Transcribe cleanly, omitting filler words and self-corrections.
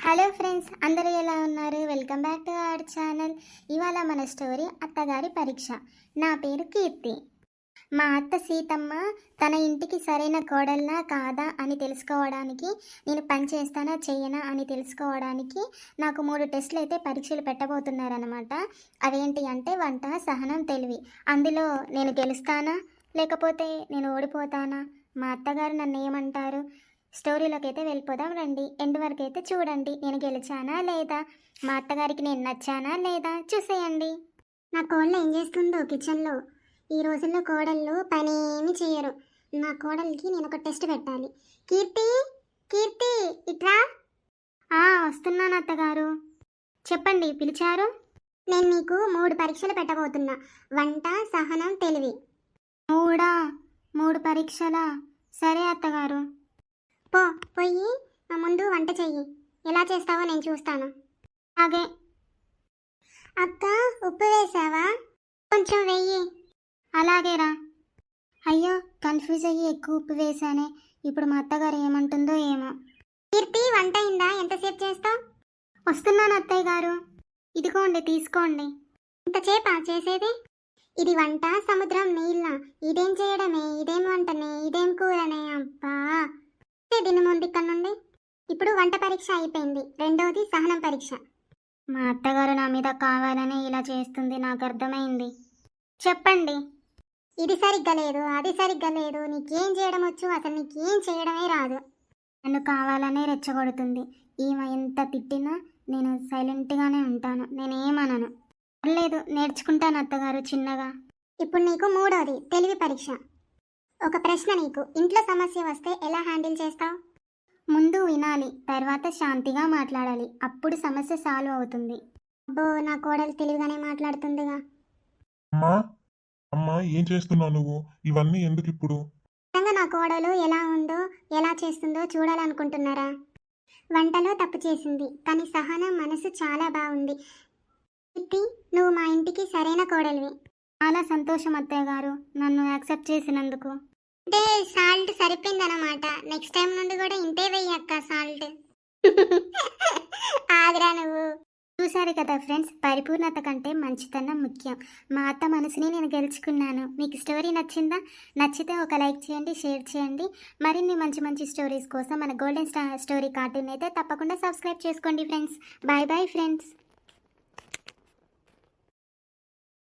Hello friends, అందరూ ఎలా ఉన్నారు? Welcome back to our channel. ఇవాళ మన స్టోరీ అత్తగారి పరీక్ష. నా పేరు కీర్తి. మా అత్త సీతమ్మ తన ఇంటికి సరైన కోడల్లా కాదా అని తెలుసుకోవడానికి, నేను పని చేస్తానా చెయ్యనా అని తెలుసుకోవడానికి నాకు 3 టెస్టులు అయితే పరీక్షలు పెట్టబోతున్నారనమాట. అవేంటి అంటే వంట, సహనం, తెలివి. అందులో నేను గెలుస్తానా లేకపోతే నేను ఓడిపోతానా? మా అత్తగారు నన్ను ఏమంటారు? స్టోరీలోకి అయితే వెళ్ళిపోదాం రండి. ఎండ్ వరకు అయితే చూడండి. నేను గెలిచానా లేదా, మా అత్తగారికి నేను నచ్చానా లేదా చూసేయండి. నా కోడలు ఏం చేస్తుందో కిచెన్లో. ఈ రోజుల్లో కోడళ్ళు పని ఏమి చేయరు. నా కోడలికి నేను ఒక టెస్ట్ పెట్టాలి. కీర్తి, కీర్తి ఇట్రా. వస్తున్నాను అత్తగారు. చెప్పండి, పిలిచారు? నేను నీకు 3 పరీక్షలు పెట్టబోతున్నా. వంట, సహనం, తెలివి. 3 పరీక్షలా? సరే అత్తగారు. పోయి ముందు వంట చెయ్యి. ఎలా చేస్తావో నేను చూస్తాను. అలాగే. అక్క, ఉప్పు వేసావా? కొంచెం వెయ్యి. అలాగేరా. అయ్యో, కన్ఫ్యూజ్ అయ్యి ఎక్కువ ఉప్పు వేసానే. ఇప్పుడు మా అత్తగారు ఏమంటుందో ఏమో. కీర్తి, వంట అయిందా? ఎంతసేపు చేస్తావు? వస్తున్నాను అత్తయ్య గారు. ఇదిగోండి, తీసుకోండి. ఇంతసేపా చేసేది? ఇది వంట, సముద్రం నీళ్ళ. ఇదేం చేయడమే, ఇదేం వంటనే, ఇదేం కూరనే. అబ్బా, దీని ముందు ఇక్కడ నుండి. ఇప్పుడు వంట పరీక్ష అయిపోయింది. రెండోది సహనం పరీక్ష. మా అత్తగారు నా మీద కావాలని ఇలా చేస్తుంది, నాకు అర్థమైంది. చెప్పండి. ఇది సరిగ్గా లేదు, అది సరిగ్గా లేదు. నీకేం చేయడం వచ్చు? అసలు నీకేం చేయడమే రాదు. నన్ను కావాలనే రెచ్చగొడుతుంది. ఈమె ఎంత తిట్టినా నేను సైలెంట్గానే ఉంటాను. నేనేమనను. లేదు, నేర్చుకుంటాను అత్తగారు చిన్నగా. ఇప్పుడు నీకు 3వది తెలివి పరీక్ష. ఒక ప్రశ్న నీకు. ఇంట్లో సమస్య వస్తే ఎలా హ్యాండిల్ చేస్తావు? ముందు వినాలి, తర్వాత శాంతిగా మాట్లాడాలి. అప్పుడు సమస్య సాల్వ్ అవుతుంది. అబ్బో, నా కోడలు తెలివిగానే మాట్లాడుతుందిగా. అమ్మా అమ్మా, ఏం చేస్తున్నావు నువ్వు? ఇవన్నీ ఎందుకు ఇప్పుడు? నిజంగా నా కోడలు ఎలా ఉందో, ఎలా చేస్తుందో చూడాలనుకుంటున్నారా? వంటలో తప్పు చేసింది, కానీ సహనం మనసు చాలా బాగుంది. నువ్వు మా ఇంటికి సరైన కోడలివి. చాలా సంతోషం అత్తయ్య గారు, నన్ను యాక్సెప్ట్ చేసినందుకు. అంటే సాల్ట్ సరిపోయిందన్నమాట. నెక్స్ట్ టైం నుండి కూడా ఇంతే వెయ్యక్క సాల్ట్. ఆగ్రా నువ్వు. చూసారు కదా ఫ్రెండ్స్, పరిపూర్ణత కంటే మంచితనం ముఖ్యం. మా అత్త మనసుని నేను గెలుచుకున్నాను. మీకు స్టోరీ నచ్చిందా? నచ్చితే ఒక లైక్ చేయండి, షేర్ చేయండి. మరిన్ని మంచి మంచి స్టోరీస్ కోసం మన గోల్డెన్ స్టోరీ కార్టూన్ అయితే తప్పకుండా సబ్స్క్రైబ్ చేసుకోండి ఫ్రెండ్స్. Bye bye friends.